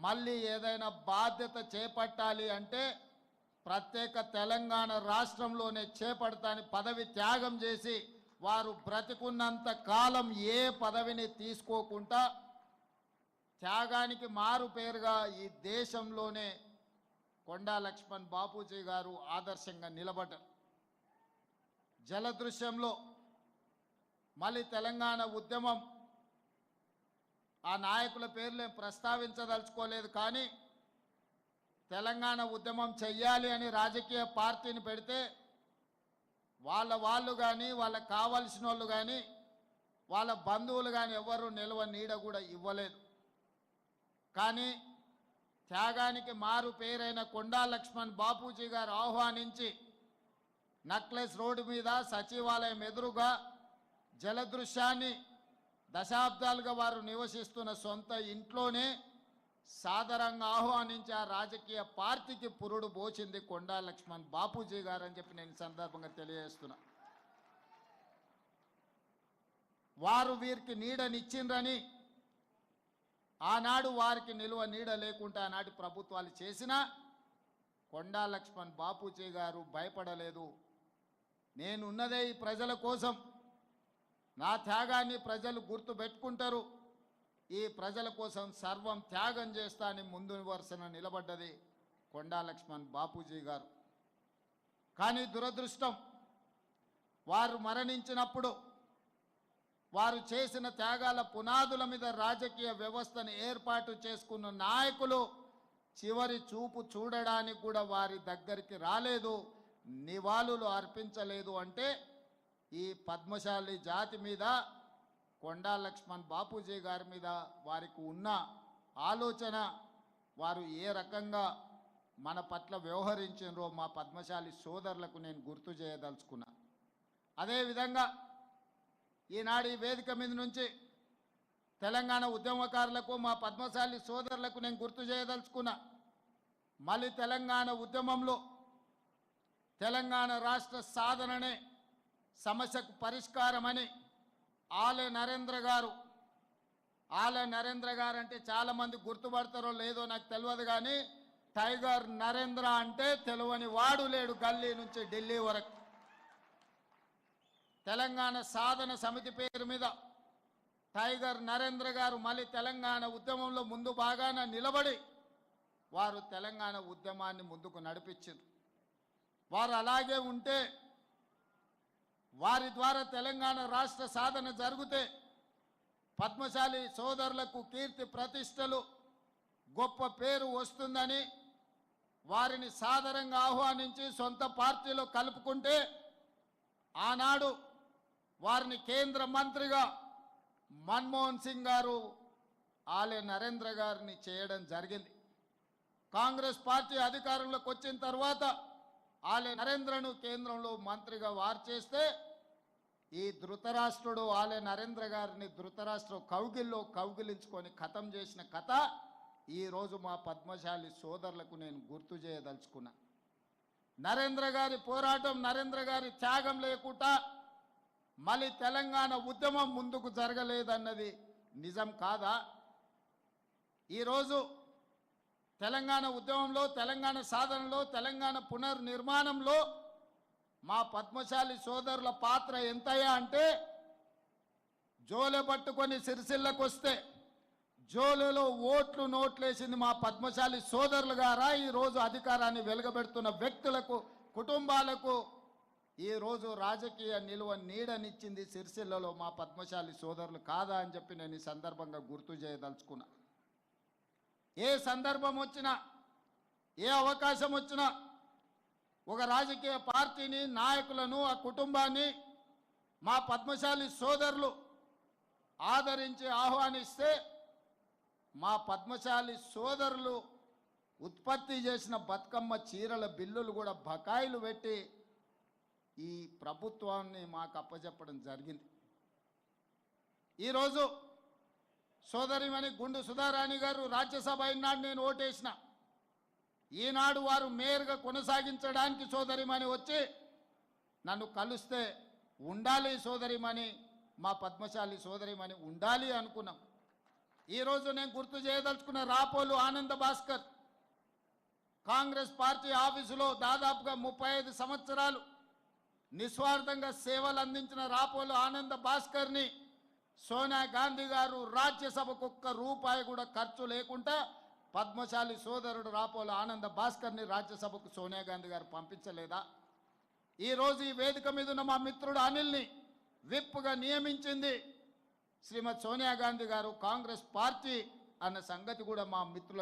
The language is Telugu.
మళ్ళీ ఏదైనా బాధ్యత చేపట్టాలి అంటే ప్రత్యేక తెలంగాణ రాష్ట్రంలోనే చేపడతాని పదవి త్యాగం చేసి వారు బ్రతికున్నంత కాలం ఏ పదవిని తీసుకోకుండా త్యాగానికి మారు పేరుగా ఈ దేశంలోనే కొండా లక్ష్మణ్ బాపూజీ గారు ఆదర్శంగా నిలబడ్డారు. జలదృశ్యంలో మళ్ళీ తెలంగాణ ఉద్యమం ఆ నాయకుల పేర్లు ప్రస్తావించదలుచుకోలేదు, కానీ తెలంగాణ ఉద్యమం చెయ్యాలి అని రాజకీయ పార్టీని పెడితే వాళ్ళు కానీ వాళ్ళకి కావాల్సిన వాళ్ళు కానీ వాళ్ళ బంధువులు కానీ ఎవరు నిల్వ నీడ కూడా ఇవ్వలేదు. కానీ త్యాగానికి మారు పేరైన కొండా లక్ష్మణ్ బాపూజీ గారు ఆహ్వానించి నక్లెస్ రోడ్డు మీద సచివాలయం ఎదురుగా జలదృశ్యాన్ని దశాబ్దాలుగా వారు నివసిస్తున్న సొంత ఇంట్లోనే సాదరంగా ఆహ్వానించి ఆ రాజకీయ పార్టీకి పురుడు పోచింది కొండా లక్ష్మణ్ బాపూజీ గారు అని చెప్పి నేను సందర్భంగా తెలియజేస్తున్నా. వారు వీరికి నీడనిచ్చిండ్రని ఆనాడు వారికి నిలువ నీడ లేకుండా ఆనాటి ప్రభుత్వాలు చేసినా కొండా లక్ష్మణ్ బాపూజీ గారు భయపడలేదు. నేనున్నదే ఈ ప్రజల కోసం, నా త్యాగాన్ని ప్రజలు గుర్తు పెట్టుకుంటారు, ఈ ప్రజల కోసం సర్వం త్యాగం చేస్తా అని ముందు వరుసన నిలబడ్డది కొండా లక్ష్మణ్ బాపూజీ గారు. కానీ దురదృష్టం, వారు మరణించినప్పుడు వారు చేసిన త్యాగాల పునాదుల మీద రాజకీయ వ్యవస్థను ఏర్పాటు చేసుకున్న నాయకులు చివరి చూపు చూడడానికి కూడా వారి దగ్గరికి రాలేదు, నివాళులు అర్పించలేదు. అంటే ఈ పద్మశాలి జాతి మీద కొండా లక్ష్మణ్ బాపూజీ గారి మీద వారికి ఉన్న ఆలోచన, వారు ఏ రకంగా మన పట్ల వ్యవహరించారో మా పద్మశాలి సోదరులకు నేను గుర్తు చేయదలుచుకున్నా. అదేవిధంగా ఈనాడు ఈ వేదిక మీద నుంచి తెలంగాణ ఉద్యమకారులకు మా పద్మశాలి సోదరులకు నేను గుర్తు చేయదలుచుకున్నా. మళ్ళీ తెలంగాణ ఉద్యమంలో తెలంగాణ రాష్ట్ర సాధననే సమస్యకు పరిష్కారమని ఆలే నరేంద్ర గారు అంటే చాలామంది గుర్తుపడతారో లేదో నాకు తెలియదు, కానీ టైగర్ నరేంద్ర అంటే తెలియని వాడు లేడు గల్లీ నుంచి ఢిల్లీ వరకు. తెలంగాణ సాధన సమితి పేరు మీద టైగర్ నరేంద్ర గారు మళ్ళీ తెలంగాణ ఉద్యమంలో ముందు బాగాన నిలబడి వారు తెలంగాణ ఉద్యమాన్ని ముందుకు నడిపించారు. వారు అలాగే ఉంటే వారి ద్వారా తెలంగాణ రాష్ట్ర సాధన జరిగితే పద్మశాలి సోదరులకు కీర్తి ప్రతిష్టలు గొప్ప పేరు వస్తుందని వారిని సాదరంగా ఆహ్వానించి సొంత పార్టీలో కలుపుకుంటే ఆనాడు వారిని కేంద్ర మంత్రిగా మన్మోహన్ సింగ్ గారు ఆలే నరేంద్ర గారిని చేయడం జరిగింది. కాంగ్రెస్ పార్టీ అధికారంలోకి వచ్చిన తర్వాత ఆలే నరేంద్రను కేంద్రంలో మంత్రిగా వారు చేస్తే ఈ ధృతరాష్ట్రుడు ఆలే నరేంద్ర గారిని ధృతరాష్ట్ర కౌగిల్లో కౌగిలించుకొని ఖతం చేసిన కథ ఈరోజు మా పద్మశాలి సోదరులకు నేను గుర్తు చేయదలుచుకున్నా. నరేంద్ర గారి పోరాటం, నరేంద్ర గారి త్యాగం లేకుండా మళ్ళీ తెలంగాణ ఉద్యమం ముందుకు జరగలేదన్నది నిజం కాదా? ఈరోజు తెలంగాణ ఉద్యమంలో, తెలంగాణ సాధనలో, తెలంగాణ పునర్నిర్మాణంలో మా పద్మశాలి సోదరుల పాత్ర ఎంతయ్యా అంటే, జోలె పట్టుకొని సిరిసిల్లకు వస్తే జోలెలో ఓట్లు నోట్లేసింది మా పద్మశాలి సోదరులు గారా? ఈరోజు అధికారాన్ని వెలుగబెడుతున్న వ్యక్తులకు, కుటుంబాలకు ఈరోజు రాజకీయ నిలువ నీడనిచ్చింది సిరిసిల్లలో మా పద్మశాలి సోదరులు కాదా అని చెప్పి నేను ఈ సందర్భంగా గుర్తు చేయదలుచుకున్నా. ఏ సందర్భం వచ్చినా, ఏ అవకాశం వచ్చినా ఒక రాజకీయ పార్టీని, నాయకులను, ఆ కుటుంబాన్ని మా పద్మశాలి సోదరులు ఆదరించి ఆహ్వానిస్తే మా పద్మశాలి సోదరులు ఉత్పత్తి చేసిన బతుకమ్మ చీరల బిల్లులు కూడా బకాయిలు పెట్టి ఈ ప్రభుత్వాన్ని మాకు అప్పచెప్పడం జరిగింది. ఈరోజు సోదరిమణి గుండు సుధారాణి గారు రాజ్యసభ అయినాడు నేను ఓటేసిన, ఈనాడు వారు మేయర్గా కొనసాగించడానికి సోదరిమణి వచ్చి నన్ను కలిస్తే ఉండాలి సోదరిమణి, మా పద్మశాలి సోదరిమణి ఉండాలి అనుకున్నాం. ఈరోజు నేను గుర్తు చేయదలుచుకున్న రాపోలు ఆనంద భాస్కర్ కాంగ్రెస్ పార్టీ ఆఫీసులో దాదాపుగా 35 సంవత్సరాలు నిస్వార్థంగా సేవలు అందించిన రాపోలు ఆనంద భాస్కర్ని సోనియా గాంధీ గారు రాజ్యసభకు ఒక్క రూపాయి కూడా ఖర్చు లేకుండా పద్మశాలి సోదరుడు రాపోలు ఆనంద భాస్కర్ని రాజ్యసభకు సోనియా గాంధీ గారు పంపించలేదా? ఈరోజు ఈ వేదిక మీద ఉన్న మా మిత్రుడు అనిల్ని విప్గా నియమించింది శ్రీమతి సోనియా గాంధీ గారు, కాంగ్రెస్ పార్టీ అన్న సంగతి కూడా మా మిత్రులకు